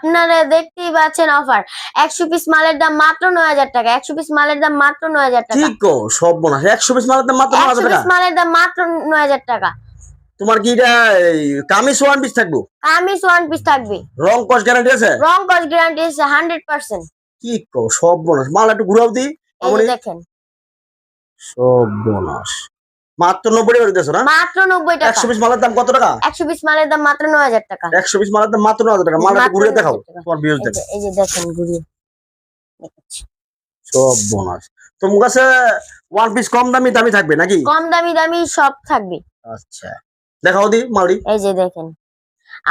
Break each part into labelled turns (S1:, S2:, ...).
S1: আপনারা দেখতেই পাচ্ছেন অফার 100 পিস মালের দাম মাত্র 9000 টাকা 100 পিস মালের দাম মাত্র 9000 টাকা
S2: ঠিক গো সব বোনাস 100 পিস মালের দাম মাত্র 9000
S1: 100
S2: টাকা
S1: পিস মালের দাম মাত্র 9000 টাকা
S2: তোমার কি এটা কামিজ ওয়ান পিস থাকবো
S1: কামিজ ওয়ান পিস থাকবে
S2: রং কস গ্যারান্টি আছে
S1: রং কস গ্যারান্টি আছে 100%
S2: কি কো সব বোনাস মাল একটু ঘুরাও দি
S1: এই যে দেখেন
S2: সব বোনাস মাত্র 90 টাকা দিতেছো না
S1: মাত্র 90 টাকা
S2: 100 পিস মালের দাম কত টাকা
S1: 100 পিস মালের দাম মাত্র 9000 টাকা
S2: 100 পিস মালের দাম মাত্র 9000 টাকা মাল একটু ঘুরে দেখাও তোমার ভিউজ দেখো
S1: এই যে দেখেন ঘুরিয়ে দেখাচ্ছি
S2: সব বোনাস তোমার কাছে ওয়ান পিস কম দামি দামি থাকবে নাকি
S1: কম দামি সব থাকবে
S2: আচ্ছা দেখাও দি মালটি
S1: এই যে দেখেন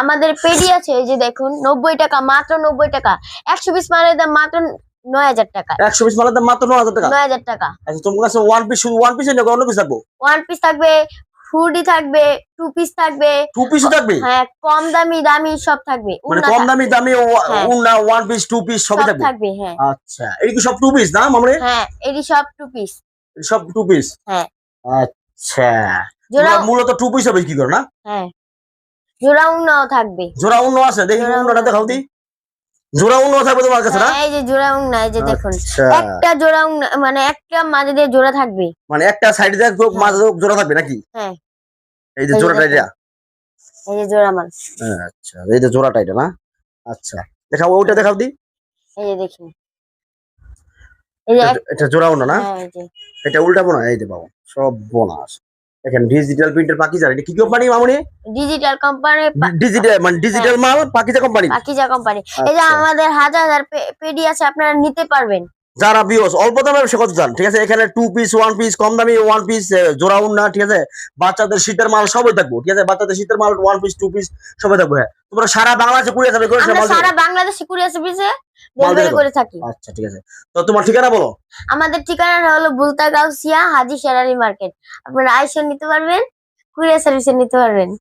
S1: আমাদের পেডি আছে এই যে দেখুন 90 টাকা মাত্র 90 টাকা 100 পিস মালের দাম মাত্র 9000 টাকা
S2: 100 পিস মালের দাম মাত্র 9000 টাকা
S1: 9000 টাকা
S2: আচ্ছা তোমার কাছে ওয়ান পিস শুধু ওয়ান পিস না অন্য কিছু থাকবো
S1: ওয়ান পিস থাকবে হুডি থাকবে টু পিস থাকবে
S2: টু পিসও থাকবে
S1: হ্যাঁ কম দামি সব থাকবে
S2: মানে কম দামি দামি উন্না ওয়ান পিস টু পিস সবই
S1: সব
S2: থাকবে
S1: থাকবে হ্যাঁ
S2: আচ্ছা এই কি সব টু পিস না মামরে
S1: হ্যাঁ এডি সব টু পিস
S2: সব টু পিস
S1: হ্যাঁ
S2: আচ্ছা
S1: জোড়া
S2: মূলত টু পিস হবে কি করে না
S1: হ্যাঁ জোড়া উন্নাও থাকবে
S2: জোড়া উন্ন আছে দেখি
S1: জোড়া
S2: উন্নটা দেখাও দি জোড়া উন্ন থাকবে তোমার কাছে না
S1: হ্যাঁ, এই যে জোড়া উন্না এই যে দেখুন
S2: আচ্ছা।
S1: একটা জোড়া উন্না মানে একটা মাঝে দিয়ে জোড়া থাকবে
S2: মানে একটা সাইডে দিয়ে মাঝে জোড়া থাকবে নাকি
S1: হ্যাঁ
S2: এই যে জোড়াটা এটা
S1: এই যে জোড়া মাল
S2: আচ্ছা এই যে জোড়াটা এটা না আচ্ছা দেখাও ওটা দেখাও দি
S1: এই যে দেখুন এই যে
S2: এটা জোড়া উন্ন না
S1: হ্যাঁ এই যে
S2: এটা উল্টাবো না এই যে বাবা সব বোনাস দেখেন ডিজিটাল প্রিন্টের পাকিজা এটা কি কোম্পানি মামুনি
S1: ডিজিটাল কোম্পানি
S2: ডিজিটাল মানে ডিজিটাল মাল পাকিজা কোম্পানি
S1: পাকিজা কোম্পানি এই যে আমাদের হাজার হাজার পেডি আছে আপনারা নিতে পারবেন
S2: যারা ভিউয়ার্স অল্প দামে ব্যবসা করতে চান ঠিক আছে এখানে টু পিস ওয়ান পিস কম দামি ওয়ান পিস জোড়া উন্না ঠিক আছে বাচ্চাদের শীতের মাল সবই থাকবো ঠিক আছে বাচ্চাদের শীতের মাল ওয়ান পিস টু পিস সবই থাকবো হ্যাঁ তোমরা সারা বাংলাদেশে কুরিয়ার সার্ভিস করেছো
S1: আমরা
S2: মাল
S1: সারা বাংলাদেশে কুরিয়ার সার্ভিসে
S2: মাল
S1: ডেলিভারি
S2: দেবো।
S1: করে থাকি
S2: আচ্ছা ঠিক আছে তো তোমার ঠিকানা বলো
S1: আমাদের ঠিকানা হলো বুলতা গাউসিয়া হাজি শেরারি মার্কেট আপনারা আইসা নিতে পারবেন কুরিয়ার সার্ভিসে নিতে পারবেন